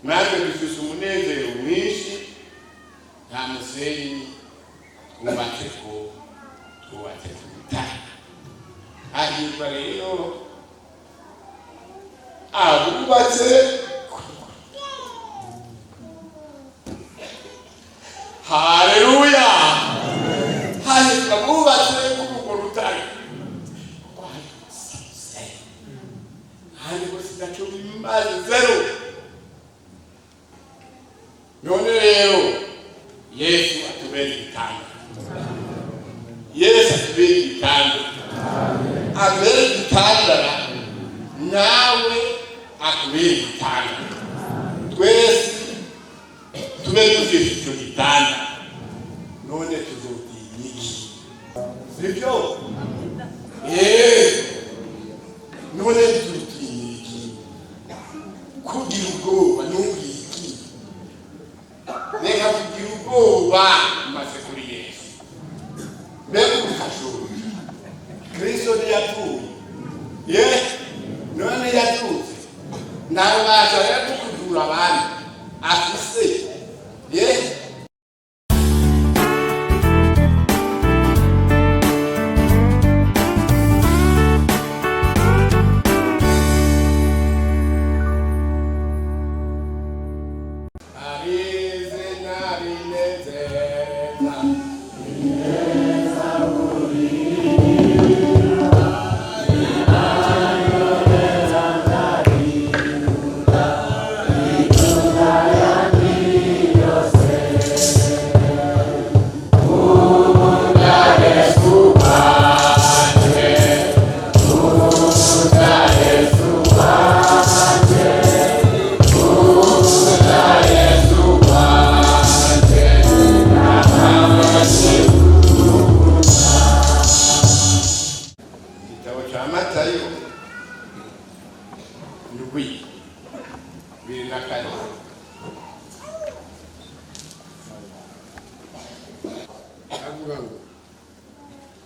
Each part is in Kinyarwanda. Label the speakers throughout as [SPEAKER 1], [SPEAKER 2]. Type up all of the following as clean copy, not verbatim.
[SPEAKER 1] natwe dufise umunezero mwinshi nta musenyi twubatse ku Rutare. Hahirwa rero abubatse. Haleluya. Hahirwa abubatse ku Rutare. Hahirwa sidacumba imbazi zero. None rero Yesu atubere igitanda. Yesu atubere igitanda. Abere igitanda nawe akubere igitanda. Twese tube dufite icyo gitanda. None tuzotinya iki? Sibyo? None tuzotinya iki? Kugira ubwoba n'ubwiki. Reka kugira ubwoba maze kuri Yesu. Mbega ukashoboye. Kristo ntiyapfuye. None yatutse. Nawe bashaka kukujura abandi. Afise.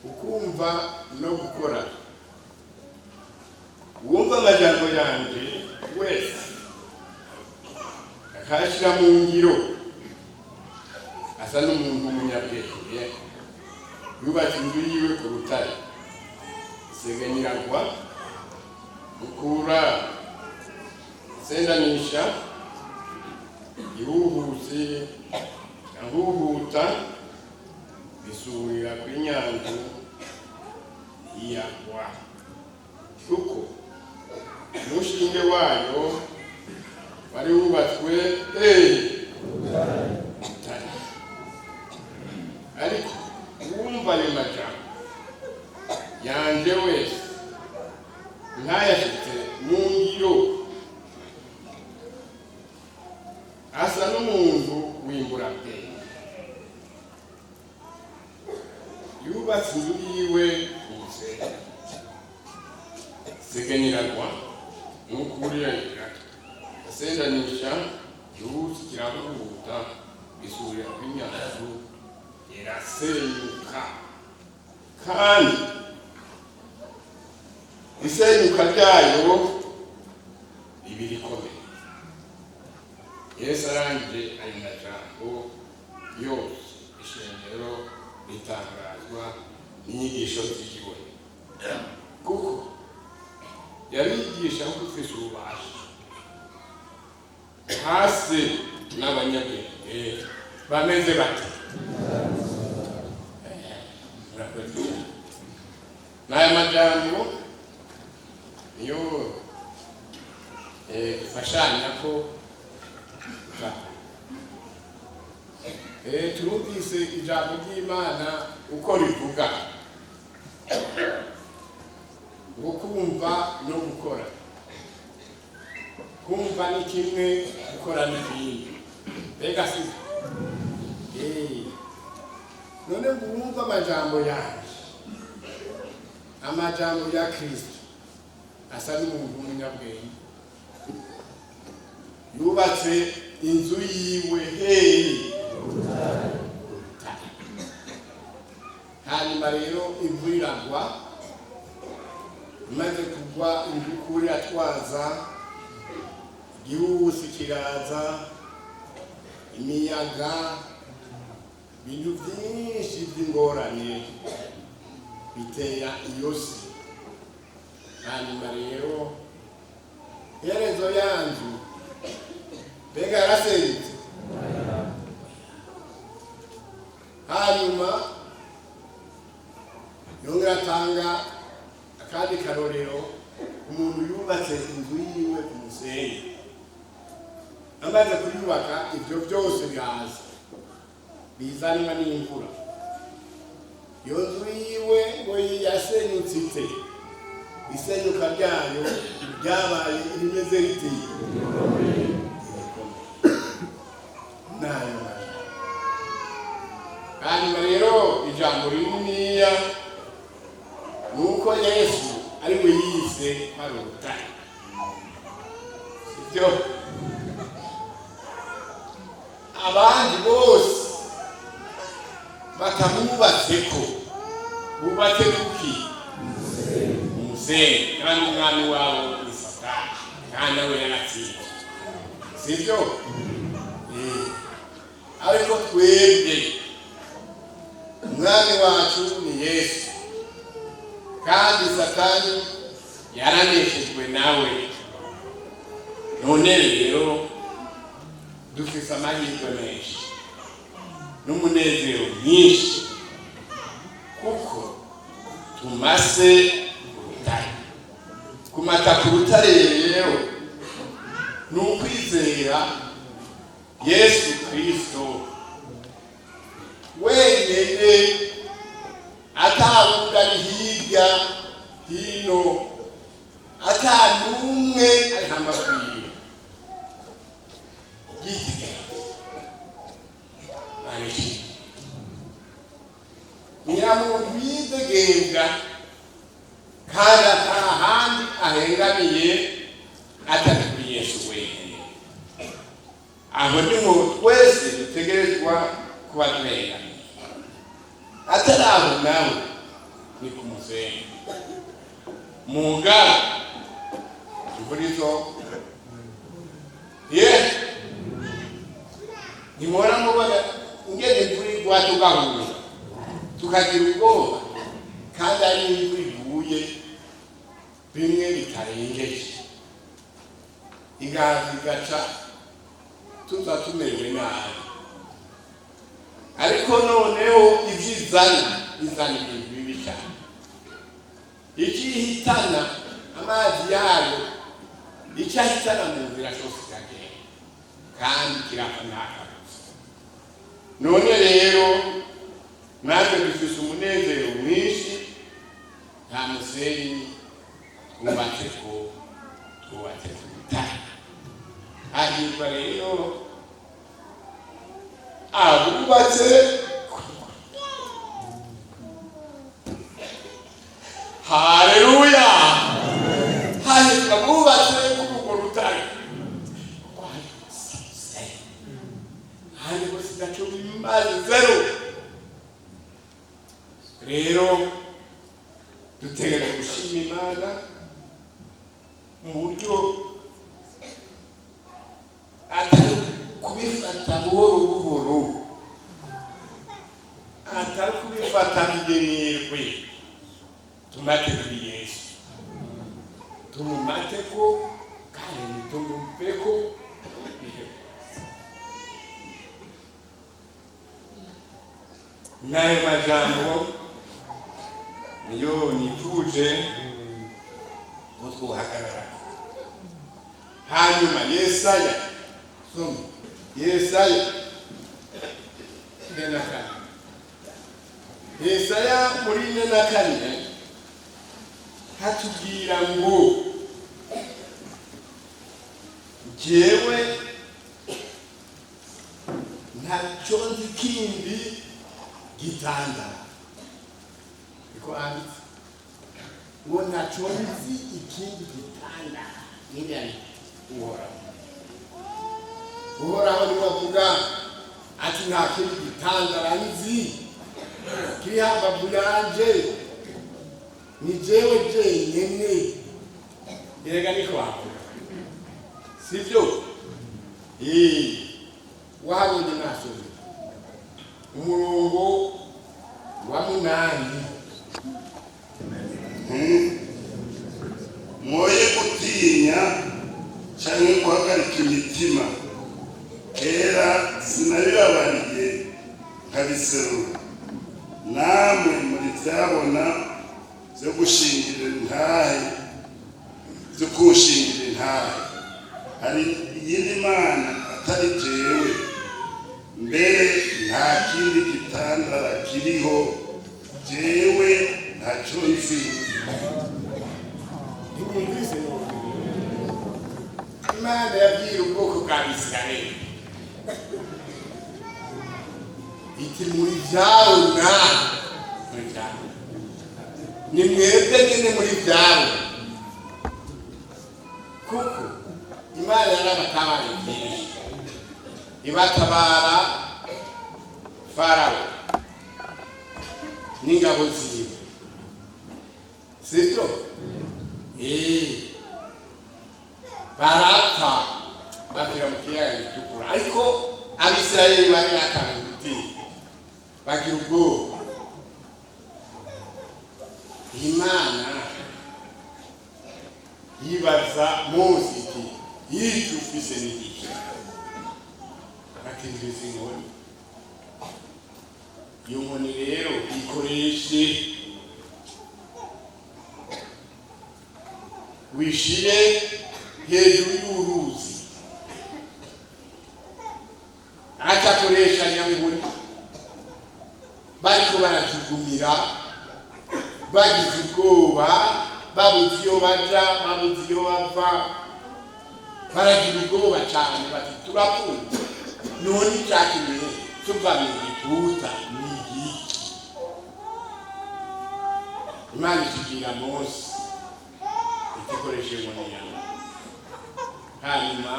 [SPEAKER 1] Ukumva no gukora. Wumva amajambo yanje wese akashira mu ngiro asa n'umuntu w'umunyabwenge yubatse inzu yiwe ku Rutare. Segenyiragwa gukura sendanisha ihuhutse ahuhuta bisurira kw'inyanzu iyagwa. Kuko umushinge wayo wari wubatswe Rutare. Ariko wumva ayo majambo yanje wese ntayashitse mu ngiro asa n'umuntu w'imburabwenge yubatse inzu yiwe ku musenyi. Segenyiragwa n'ukurira asendanisha ihuhutse kirahuhuta bisurira kw'inyanzu irasenyuka. Kandi isenyuka ryayo ibikomeye. Yesu arangije ayo majambo yose ishengero ritangazwa n'inyigisho zigiwe. Kuko yabigisha ko twese ububasha hasi n'abanyabwenge bameze bati. N'aya majambo niyo ifashanya ko turumvise ijambo ry'Imana uko rivuga ngo kumva no gukora. Kumva ni kimwe, gukora n'ikindi. Mbega si none ngumva amajambo yanje, amajambo ya Kristo asa n'umuntu w'umunyabwenge yubatse inzu yiwe hanyuma rero imvura iragwa. Imaze kugwa imvura iratwaza ihusi kiraza, imiyaga, ibintu byinshi by'ingorane bitera iyo si. Hanyuma rero iherezo yanyu mbega yarasenyutse. Hanyuma yongera atanga akandi karorero, umuntu yubatse inzu yiwe ku musenyi, amaze kuyubaka ibyo byose biraza bizanwa n'imvura, iyo nzu yiwe ngo yasenyutse ite? Isenyuka ryayo ryabaye rimeze riti nayo. Hanyuma rero ijambo rininiya nuko Yesu ari we yise ari urutare, sibyo? Abandi bose batamubatseko, bubatse kuki? Umusenyi. Kandi umwami wabo ni Satani, kandi nawe yaratsinze, sibyo? Ariko twebwe umwami wacu ni Yesu, kandi Satani yaraneshejwe nawe. None rero dufise amahirwe menshi n'umunezero mwinshi, kuko tumase urutare. Kumata ku rutare rero ni ukwizera Yesu Kristo wenyene, atawundi ari hirya hino, atanumwe ari hamakwiye. Nyiramuntu yidegenga kandi atahandi ahengamiye atari kuri Yesu wenyine. Aho niho twese dutegerezwa kuba duhengamiye. Atari aho nawe ni ku musenyi. Munga imvurizo nimora mubona ngene imvura igwa tugahura tukagira ubwoba, kandi ari imvura iguye bimwe bitarengeje, igazi gaca tuza tumerewe nabi. Ariko noneho ivyizana izana ibintu bibi cyane. Ikihitana amazi yayo, icyahitana mu nzira cyose cyagenda, kandi kirafanaka. None rero natwe dufise umunezero mwinshi, nta musenyi twubatseko, twubatse ku rutare. Hahirwa rero abubatse, haleluya, hahirwa abubatse ku rutare. Hanyuma sinacho bimaze zero. Rero dutegerezwa gushima Imana mu buryo atari kubifata buhoro buhoro, atari kubifata bigererwe. Tumate kuri Yesu, tumumateko kandi tumupeko. Naye majambo niyo nituje utwuhagarara. Hanyuma Yesaya, Yesaya Yesaya muri 4 hatubwira ngo jewe ntacyo nzi kindi gitanda. Iko anditse ngo ntacyo nzi ikindi gitanda n'ibindi. Uhoraho ni wavuga ati nta kindi gitanda nzi kiri hambavu yanje, ni jewe jenyene. Erega niko wavuga, sivyo? Wabonye nasomye umurongo wa 8.
[SPEAKER 2] mwoye gutinya canke guhagarika imitima, kera sinabibabariye nkabiserura, namwe muri vyabona vyo gushingira intahe, vyo kushingira intahe. Hari iyindi mana atari jewe, mbere nta kindi gitandara kiriho, jewe ntaco nzi.
[SPEAKER 1] Imana yabwiye ubwoko bwa Isirayeli iti muri vyawe ni mwebwe nyene muri vyawe, kuko Imana yarabatabaye byinshi, ibatabara Farawo n'ingabo ziwe, sivyo? Barapfa bapfira mu kiyaga gitukura, ariko Abisirayeli bari batangiye gutinya, bagira ubwoba. Imana yibaza Mose iti yica ufise n'igihe, bakinjiza inkoni. Iyo nkoni rero ikoreshe wishire hejuru y'uruzi, acakoresha nyamuguri, bariko baratugumira bagize ubwoba, babuze iyo baja, babuze iyo bava, baragira ubwoba cane, bati turapfuye, none icatumye tuva mu Egiputa ni iki? Imana ishikira Mose ikoresha inkoni yawe, hanyuma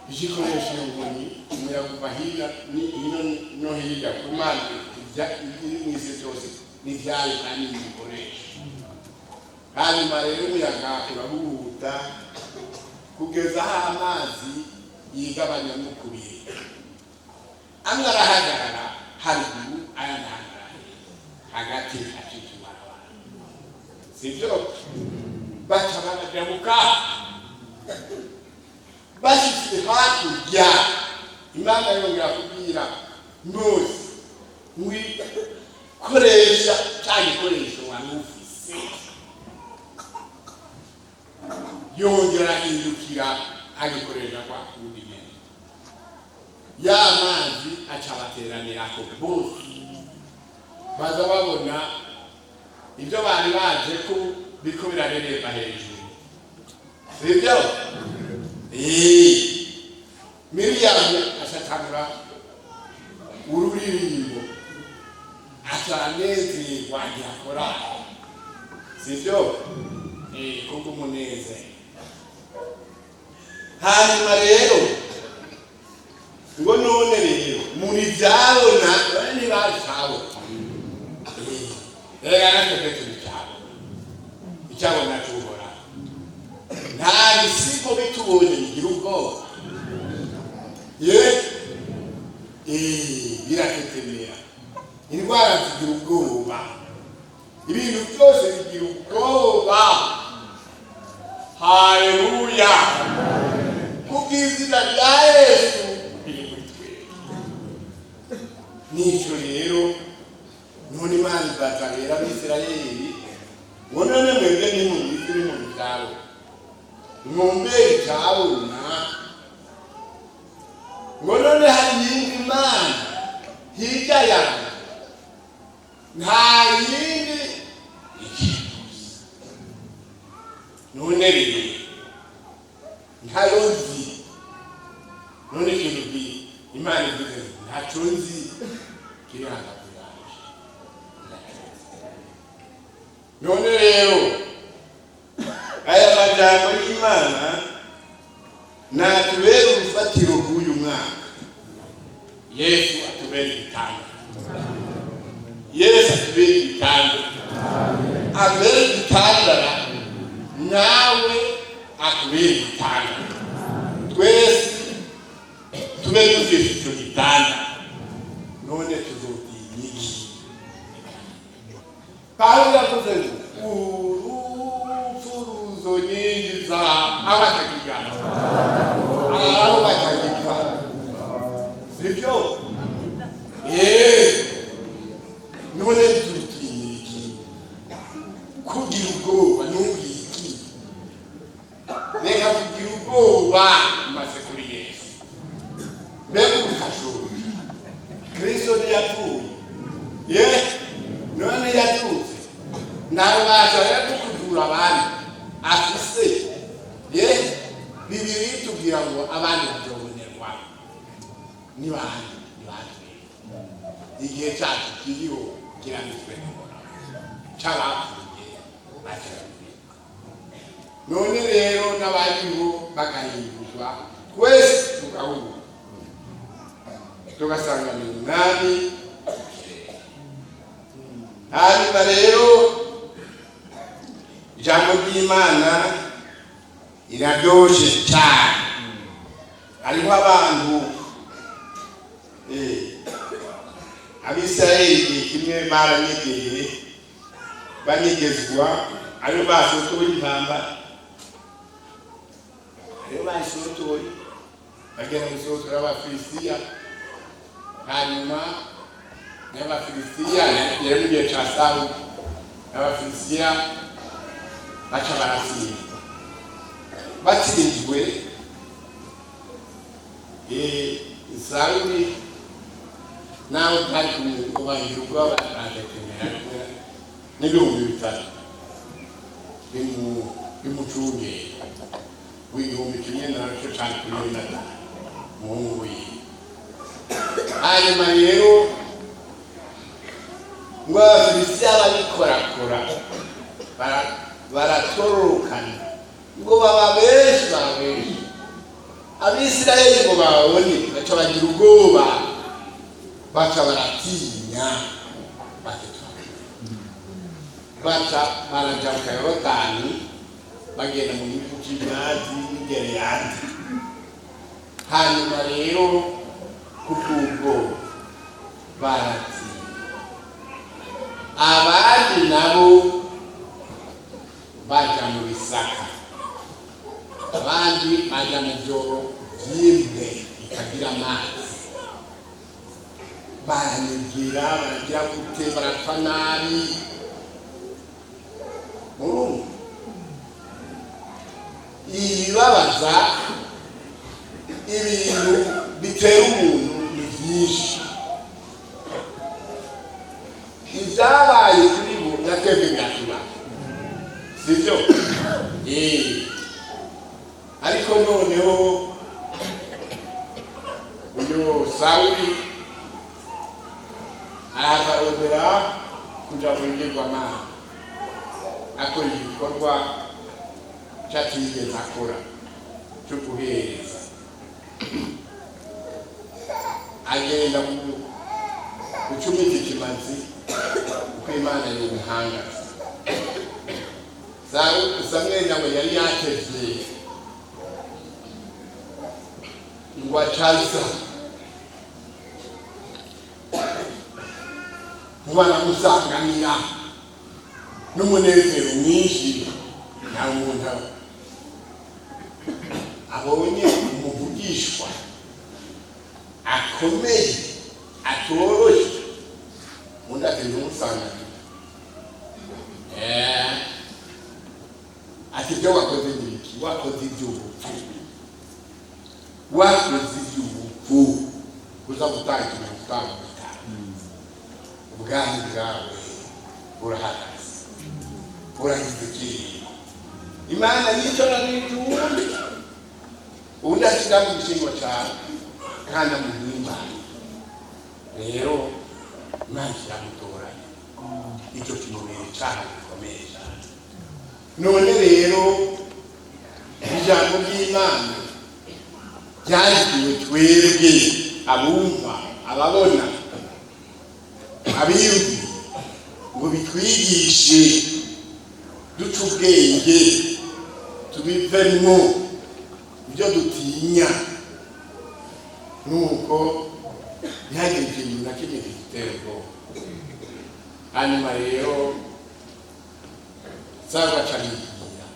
[SPEAKER 1] ikoresha inkoni, umuyaga uva hirya no hirya ku mpande mw'isi zose n'ivyayo kandi n'ibikoresha. Hanyuma rero umuyaga urahuhuta kugeza aho amazi yigabanyamo kubiri, amwe arahagarara haruguru, ayandi ahagarara hagati, hacika ibarabara, sivyo? Baca barajabuka, bashitse hakurya, Imana yongera kubwira Mose koresha ca gikoresho wari ufise. Yongera ahindukira agikoresha kwa kundi nyene, ya mazi aca bateranirako bose, baza babona ibyo bari baje ko biko birareremba hejuru, sivyo? Miriyamu ashatangura ururirimbo, atanezerwa yakora, sivyo? Kuko umunezero. Hanyuma rero ngo none rero muri vyabona ni bashabo, natwe icyabona tubora, nta bisigo bitubonye bigira ubwoba, biratetemera, indwara zigira ubwoba, ibintu byose bigira ubwoba. Haleluya! Kubw'izina rya Yesu biri muri twebwe. Nico rero none Imana izatabera Abisirayeli, ngo none mwebwe nimubizire mu bitabo, mwumve icyabona, ngo none hari yindi Mana hirya yawe, nta yindi ikibuza. None rero ntayo nzi, none ikintu Imana ivuze ntaco nzi kiri hagati yaje. None rero aya majambo y'Imana natubera urufatiro rw'uyu mwaka. Yesu atubera igitanda, Yesu atubera igitanda, abera igitandara nawe akubera igitanda twese tube dufise icyo gitanda none tuzotinya iki Pawulo yavuze ngo urupfu ruzonyinjiza abatakigana aho batakigana sibyo none tutinya iki kugira ubwoba n'ubwiki reka kugira ubwoba maze kuri Yesu mbega ubukashuri Kristo ntiyapfuye none yatutse nawe bashaka kukudura abandi afise Bibiri tubwira ngo abandi bazobonerwa ni bandi igihe cyacu kiriho kiranditswe cy'abapfuye bakirabirwa none rero n'abariho bagahindurwa twese tugahura tugasanganira umwami hanyuma rero ijambo ry'Imana iraryoshe cyane hariho abantu Abisirayeli kimwe baranyegeye banyegezwa ariyo basotoye intamba ariyo basotoye bagera gusotora Abafilistiya hanyuma n'Abafilistiya yari mu gihe cya Sawuli Abafilistiya baca baratsinda batsinzwe Sawuli nawe utari kubahirwa baratekenera n'ibihumbi bitatu bimucunge w'igihumbi kimwe nacyo cyane kuri Yohana umuhungu wiwe hanyuma rero ngo Abafilistiya barikorakora baratororokana ngo baba benshi Abisirayeli ngo babone baca bagira ubwoba baca baratinya baca barajabuka Yorodani bagenda mu gihugu cy'Imyadi n'Igereyadi hanyuma rero kubw'ubwo baratinya abandi nabo baja mu bisaka abandi baja mu byoro by'imwe ikagira amazi baranigira baragira gute barapfa nabi ibibabaza ibintu bitera umuntu ni byinshi ibyabaye kuri bo natwebwe byatubaye sibyo ariko noneho uyu Sawuli arakarondera kuja mu ngirwamana akora igikorwa cyatigeze akora cyo guhereza agenda mu gucumita ikimazi uko Imana y'ubuhangazi Samweli nawe yari yatevye ngo acaza baramusanganira n'umunezero mwinshi nta muntu abonye umuvugishwa akomeye atoroshye undi agenda umusanganira ati ibyo wakoze n'iki wakoze iby'ubupfu kuza gutangira gutanga ubwami bwawe burahagaze burahidukiye Imana yicara n'ijuru ubundi ashyira mu gishingo cyawe kandi amuhimbane rero Imana iramutoranya icyo kimubera icyaha gikomeye cyane none rero ijambo ry'Imana ryandikwe twebwe abumva ababona abiyumvi ngo bitwigishe duca ubwenge tubivemo ibyo dutinya, nuko ntihagire ikintu na kimwe gitera ubwoba. Hanyuma rero zabacanigira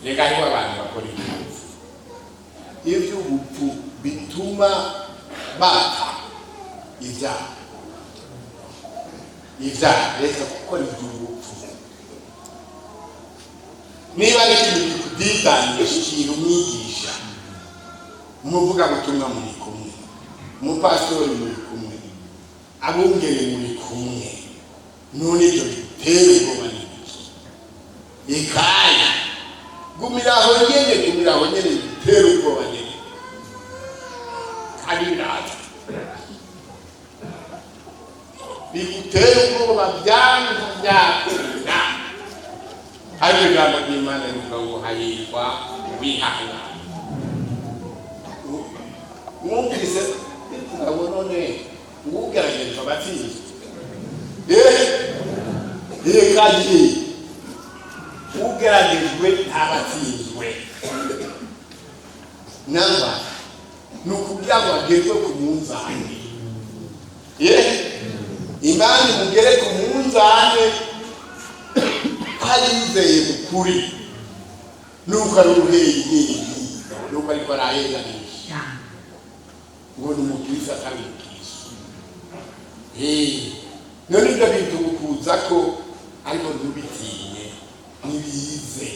[SPEAKER 1] reka hariho abantu bakora iby'ubupfu bituma bata ibyaha. Reka gukora iby'ubupfu. Niba ari ikintu kikuditanishije umwigisha, umuvugabutumwa muri kumwe, umupasitori muri kumwe, abungere muri kumwe, none ibyo bitera ubwoba n'ibiki? Ikaya gumiraho nyene bitera ubwoba nyene kandi biraza bigutera ubwoba byakunda. Hariho ijambo ry'Imana rivuga ngo hahirwa wihangana. Mwumvise ngo none ngugerageza abatsinzi kagiye ugeragejwe ntabatsinzwe namba nukugira ngo agezwe ku munzani. Imana mugere ku munzani kwayizeye mukuri, nuko ari uruheye, nuko ariko arayeganisha ngo ni umukristo atari umukristo. None ibyo bintu ukuza ko ariko ntubitinye, nibize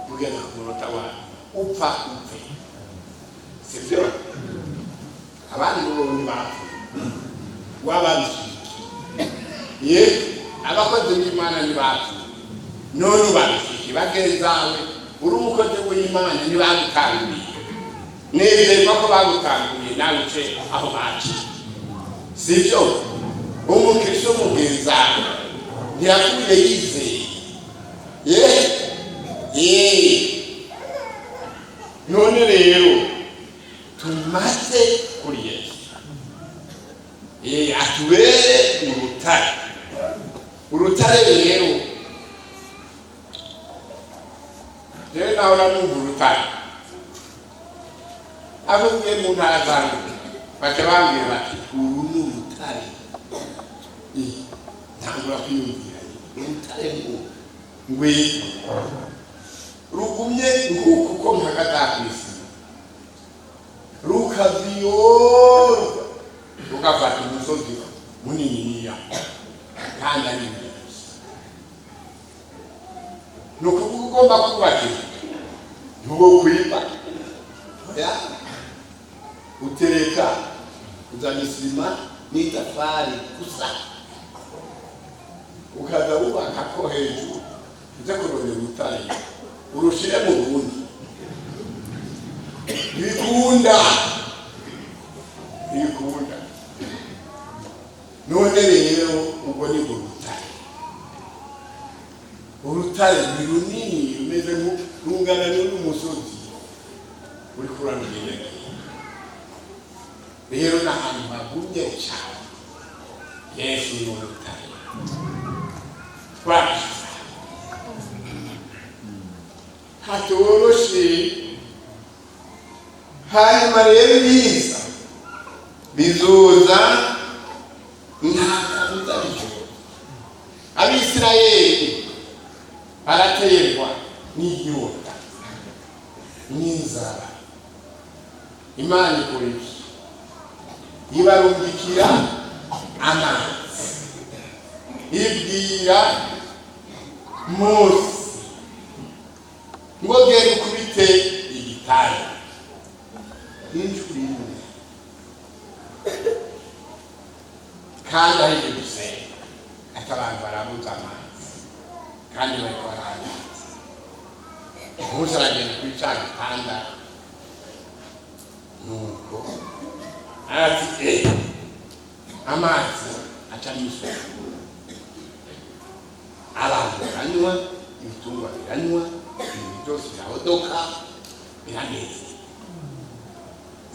[SPEAKER 1] kugeza ku munota wawe upfa upfe, sibyo? Abandi n'ubundi bapfuye wababishiki abakozi b'Imana ntibapfuye, none ubabishiki bagenzawe uri umukozi w'Imana ntibagukanguriye. Nezerwa ko bagukanguriye nawe uce aho baciye, sibyo? Umukristo mugenzawe ntiyakuye yizeye. None rero tumaze kuri Yesu, atubere urutare rero. Rero naho namumva urutare avuye mu ntara zanjye baca bambwira bati uru ni urutare. Ntangura kwiyumvira urutare ngwe rugumye nguko mpagaze kw'isi, rukaziyorwa rugafata umusozi muniniya kandi ari ingenzi. Ni ukuvuga ugomba kubakira ntuwo kwiba utereka uzana isima n'itafari gusa, ukaza wubaka ko hejuru uze kurondera urutare urushire mu rundi bikunda. None rero ubwo ni urutare ni runini rumeze rungana n'umusozi uri kuramira. Rero n'ahantu hagumye cyane Yesu ni urutare twashize hatoroshe. Hanyuma rero bizoza ntakabuza bijoro. Abisirayeli baraterwa n'inyota n'inzara. Imana ikora iki? Ibarungikira amazi, ibwira Mose ngo genda ukubite igitare n'inshuro imwe kandi ahije gusenga. Ati abantu barabuze amazi kandi bariko barayazi. Mose aragenda kuri ca gitanda, nuko arati amazi aca mw'isoko. Abantu baranywa, ibitungwa biranywa, ibintu byose birahodoka, biraneze.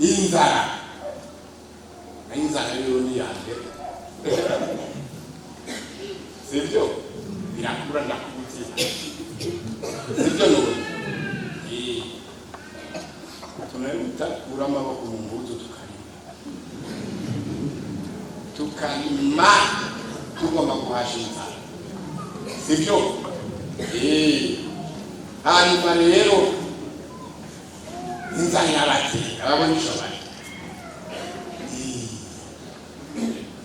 [SPEAKER 1] Inzara rero ni yande sibyo birakura ndakubutira, sibyo? tunaruta kura amaboko mu mbuzo tukarima tugomba kuhashinga sibyo hanyuma rero inzanyarati ababona ishobora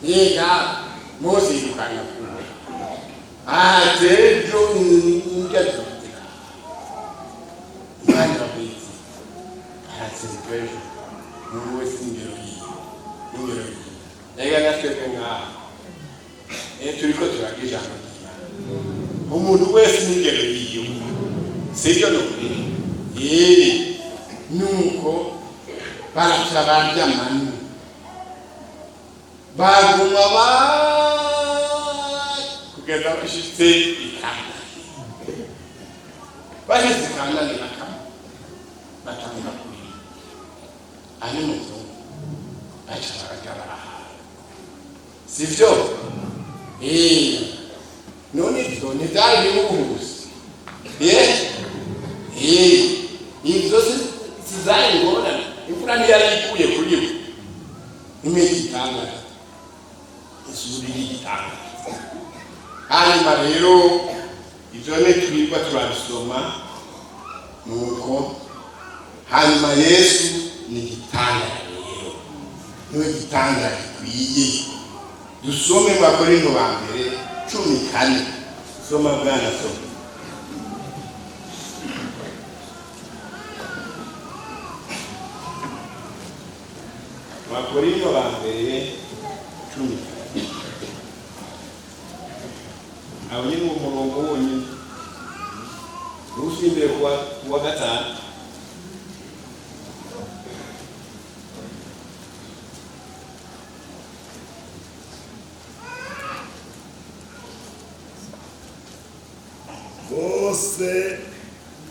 [SPEAKER 1] yega Mose yirukana kuba atejo injya tutika Imana Bwiza aratsirikwejo muri wese ingero yega natwebwe ngaha turiko turagisha umuntu wese n'ingero yiyo sibyo nukuri nuko baratabanja manu baguma kugeza bashitse ikana bashitse ikana n'akama batanga kuri ani muzo acha bagara sivyo none ivyo ntivyari bimuhuza ivyo sizari ngorane imfura ntiyari ikuye kuri we imeze itangaza isuri y'igitanga hanyuma rero ivyo twirwa turabisoma nuko hanyuma Yesu ni igitanga rero niwe gitanga gikwiye dusome mu Bakorinto ba mbere 14 soma bwana soma Bakorinto ba mbere 10 aho ni mu murongo wonyine rusimbere kuwa gatanu
[SPEAKER 2] bose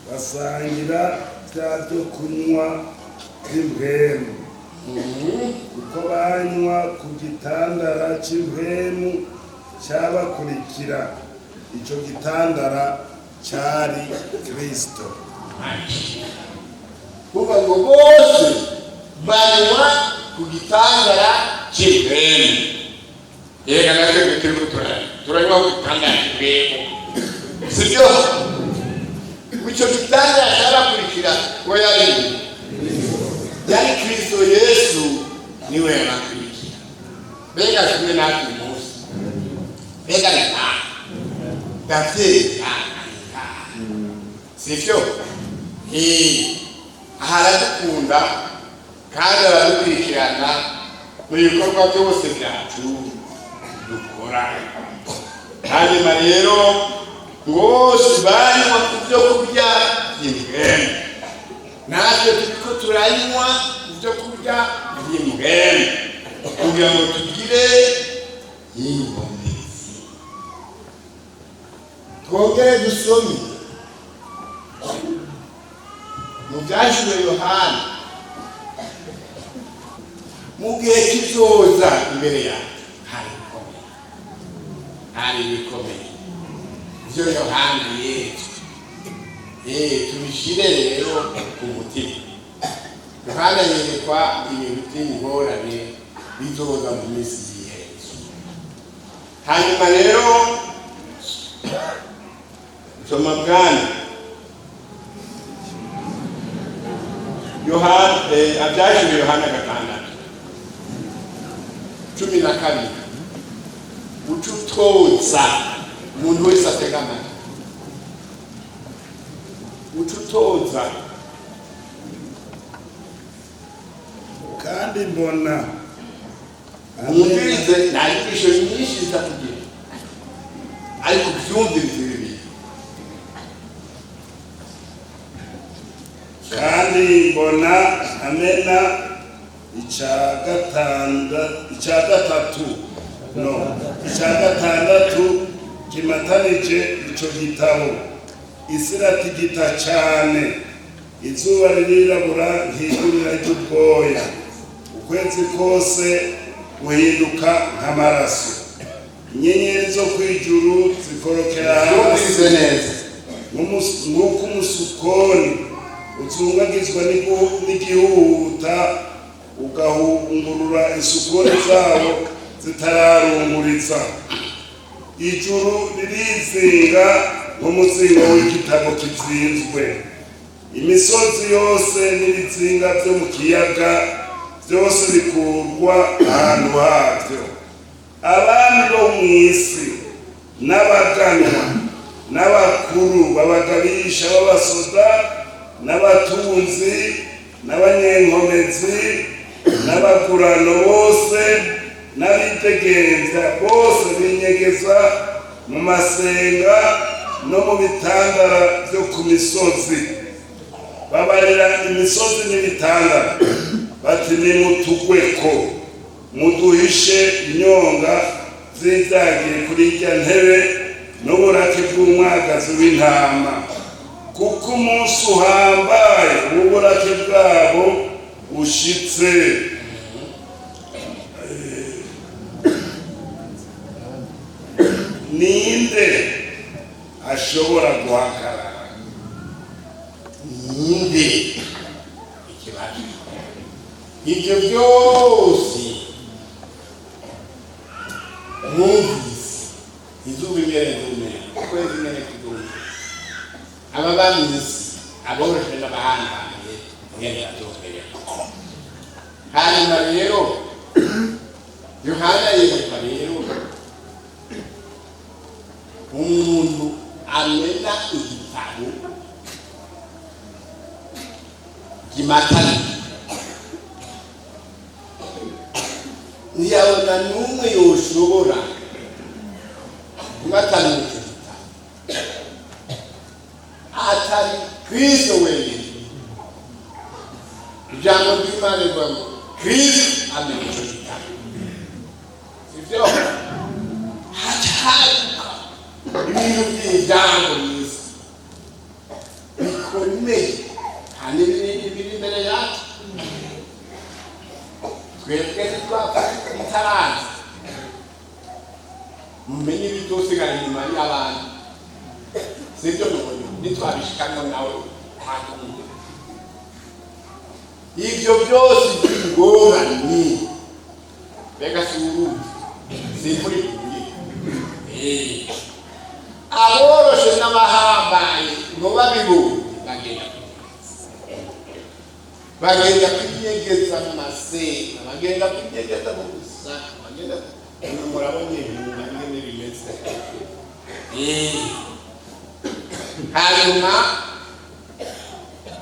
[SPEAKER 2] basangira bya byo kunywa by'impwemu kuko banywa ku gitandara cy'impwemu cyabakurikira icyo gitandara cyari Kristo
[SPEAKER 1] kuva ngo bose banywa ku gitandara cy'impwemu yega natwe turiko turanywa ku gitandara cy'impwemu sibyo icyo gitandara cyarakurikira ngo yari Kristo Yesu niwe yabakurikira bega kimwe natwe Mose bega sivyo aharadukunda kandi aradukurikirana mu bikorwa byose byacu dukora hanyuma rero bose banywa ku byo kurya by'impwemu natwe turiko turanywa ibyo kurya by'impwemu kugira ngo tugire inkomezi twongere dusome mu byashyizwe Yohana mu gihe kizoza imbere yacu hari ibikomeye ibyo Yohana yeretswe tubishire rero ku mutima Yohana yerekwa ibintu by'ingorane bizoza mu minsi y'iherezo hanyuma rero soma bwana Yohana abyashyizwe Yohana 6:12 ucutoza umuntu wese ategama ucutoza
[SPEAKER 2] kandi mbona
[SPEAKER 1] umubirize nta nyigisho nyinshi zitakugira ariko byumvirize bibi
[SPEAKER 2] kandi mbona amena icya gatandatu kimatanije icyo gitabo isi iratigita cyane izuba ririrabura nk'igurira ry'ubwoya ukwezi kose guhinduka nk'amaraso inyenyeri zo kw'ijuru zikorokera hasi nk'uko umusukoni uzungagizwa n'igihuta ugahungurura isukuri zabo zitararunguriza. Ijuru ririzinga nk'umuzingo w'igitabo kizinzwe. Imisozi yose n'ibizinga byo mu kiyaga byose bikurwa ahantu havyo. Abami bo mw'isi n'abaganwa n'abakuru babagabisha b'abasoda n'abatunzi n'abanyenkomezi n'abagurano bose n'abitegevya bose binyegeza mu masenga no mu bitandara byo ku misozi. Babarira imisozi n'ibitandara bati nimutugweko muduhishe inyonga zivyagiye kuri irya ntebe n'uburake bw'umwagazi w'intama, kuko umunsi uhambaye uburake bwabo ushitse. Ninde ashobora guhagarara?
[SPEAKER 1] Ninde? Ikibazo. Ibyo byose mwumvise izuba imbere ukwezi imbere kidumva ababa mw'isi aboroshe n'abahanganiye mwene yatombere. Hanyuma rero Yohana yeretswe rero umuntu amena igitabo gimatana ntiyabona n'umwe yoshobora kumatana icyo gitabo atari Kristo wenyine. Ijambo ry'Imana rivuga ngo Kristo amena icyo gitabo. Sivyo? Hacaruka ibintu by'ijambo mw'isi bikomeye kandi biri imbere yacu. Twebwe bitaraza mumenye ibitusigara inyuma y'abandi. Sivyo nitwabishikana nawe hakumwe ivyo byose by'ingorane mbega siuruzi simuri kuye aboroshe n'abahambaye ngo babibundi bagenda kwinyegeza mu masenga, bagenda kwinyegeza mu gusaka, bagenda murabonye ibintu bimwe bimeze. Hanyuma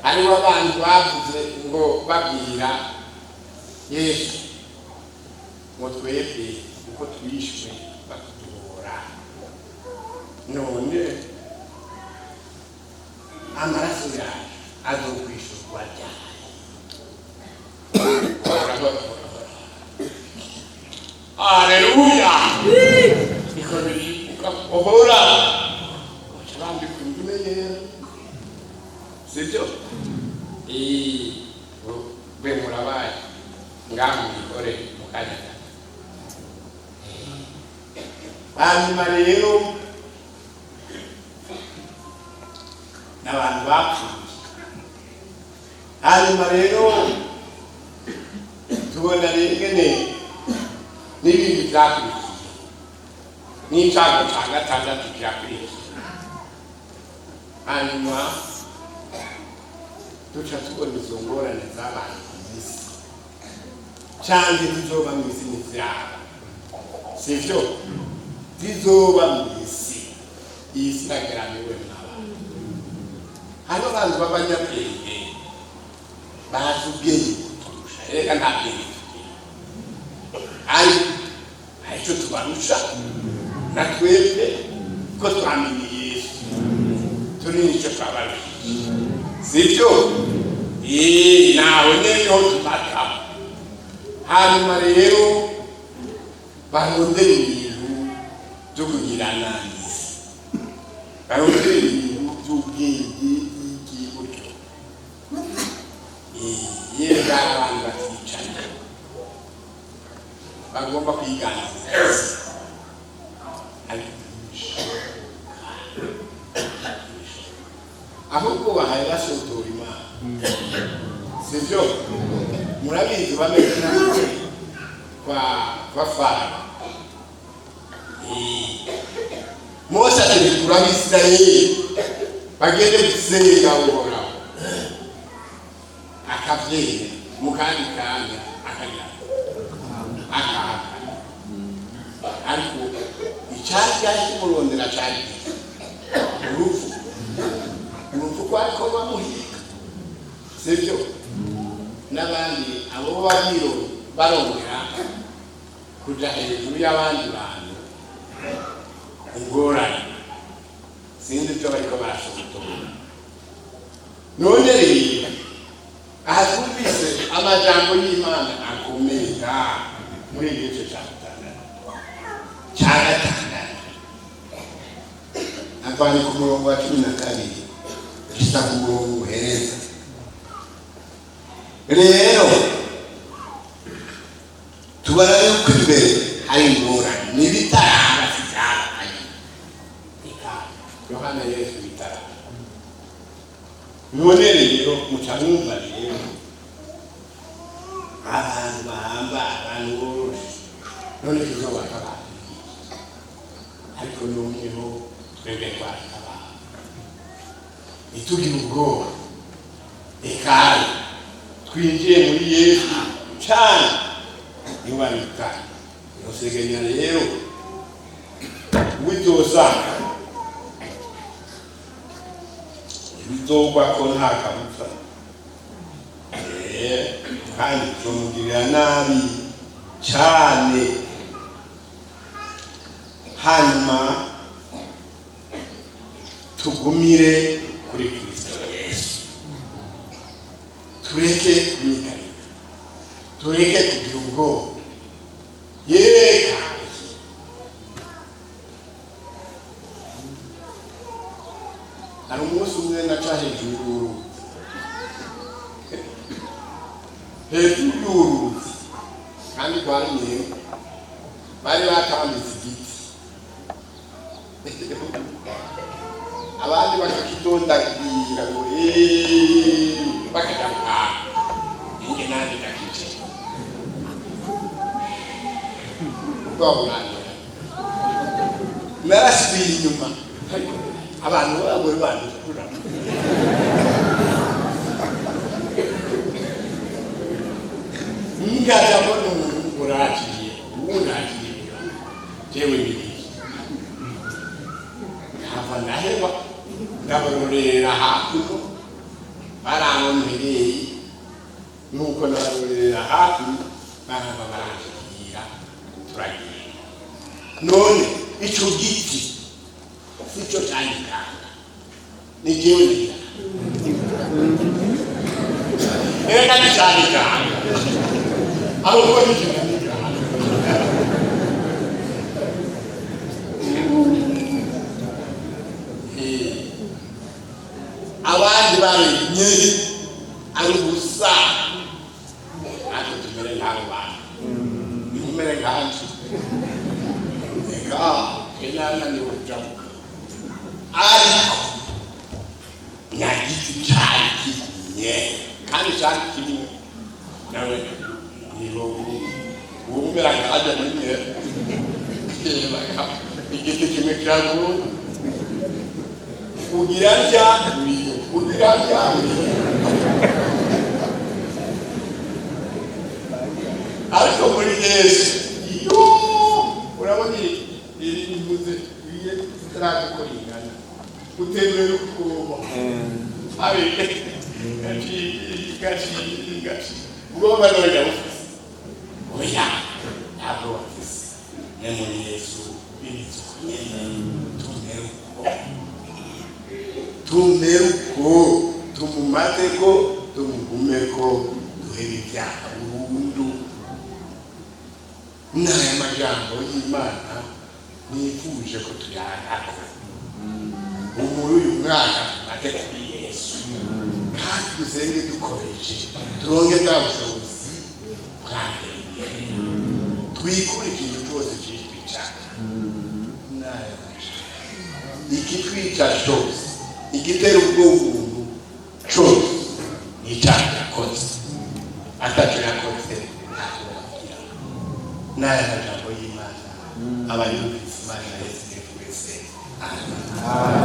[SPEAKER 1] hariho abantu bavuze ngo babwira Yesu ngo twebwe uko twishwe bakutubora, none amaraso yacu azokwishurwa ryari? Haleluya! Ikorera ukahora bambi kumenya sibyo we murabaye ngaho ikore mukanya. Hanyuma rero n'abantu bapfuye. Hanyuma rero tubona ingene n'ibindi byakurikiye n'icago ca gatandatu cyakurikiye. Hanyuma duca tubona izo ngorane z'abantu mw'isi canke zizoba mw'isi n'ivyabo, sivyo? Zizoba mw'isi, iyi si irageramiwe n'abantu. Hano abantu b'abanyabwenge bazi ubwenge kuturusha, erega nta bwenge tugira, ariko hari ico tubarusha na twebwe ko twamenye Yesu turi nico twabarushije, sivyo? Nawe niho tupata. Hanyuma rero barondera ibintu byo kugirana n'isi, barondera ibintu by'ubwenge bw'iburyo. Yega abantu baticana bagomba kwiganiriza, ahubwo bahaye basotora Imana sivyo murabizi bameze kwa Farawo Mose ati kurabisirayeli bagende gusenga Uhoraho akavyera mu kandi kanya akajya ariko icyajya kimurondera cyane urupfu kwariko bamuhiga sivyo n'abandi abo babiro barongera kuja hejuru y'abandi bantu ingorane sinzi icyo bariko barashobotora none rero aha twumvise amajambo y'Imana akomeye muri igice cya gatandatu avanye ku murongo wa 12 gisa ku murongo uhereza rero tubara yuko imbere hari ingorane n'ibitara byarakaye Yohana Yesu bitara none rero mucamumva rero abantu bahamba abantu bose none tuzobakaba ariko noneho twebwe twakaba itugira ubwoba ekari twinjiye muri Yesu cyane iwanika nosegenya rero witosanga bitogwa ko nta kabuza kandi tumugirira nabi cyane hanyuma tugumire kuri Kristo Yesu tureke kumikanya tureke kugira ubwoba yeka hari umunsi umwe naca hejuru y'uruzi kandi rwariye bari batambitse igiti abandi bakakidondagira ngo bakajya inge nandi ndakice ubwabunani narasubiye inyuma abantu babo bandikura ngaja mbona umuntu urakiye unakiye jewe biri hava nahewa ndabarorera hakuno baranonhereye nuko nabarorera hakuno baraba barakira turagiye none ico giti sicho cyandikanga ni jewe ngira eka ni cyandikanga abo ko ni cyandikanga abandi bamenye ari gusa ati tumere nk'abo bantu tumere nk'antu eka kenyana ni ujamuka ariko nyagiti cyari kinye kandi cyari kinye nawe niho umera nk'ajya muri mwe igiti kimwe cyago ugira ariko muri Yesu iyo urabona iri imbuze biye zitarakoringana utemere kuko ari gachi ugomba noya ufise oya ntabwo wafise ne muri Yesu binitse tumeruko tumumateko tumugumeko duhera ibyaha burundu n'aya majambo y'Imana nifuje ko tuyarako muri uyu mwaka tumateka kuri Yesu kandi dusenge dukoreshe turonke bwa bushobozi bwanjye twikure ikintu cyose kitwicara n'aya majambo ikitwica cyose igitera ubwonko cyose n'icyaha yakoze ataco yakoze ntacyo bagira n'aya majambo y'Imana abayumvise Imana Yesu twese amen.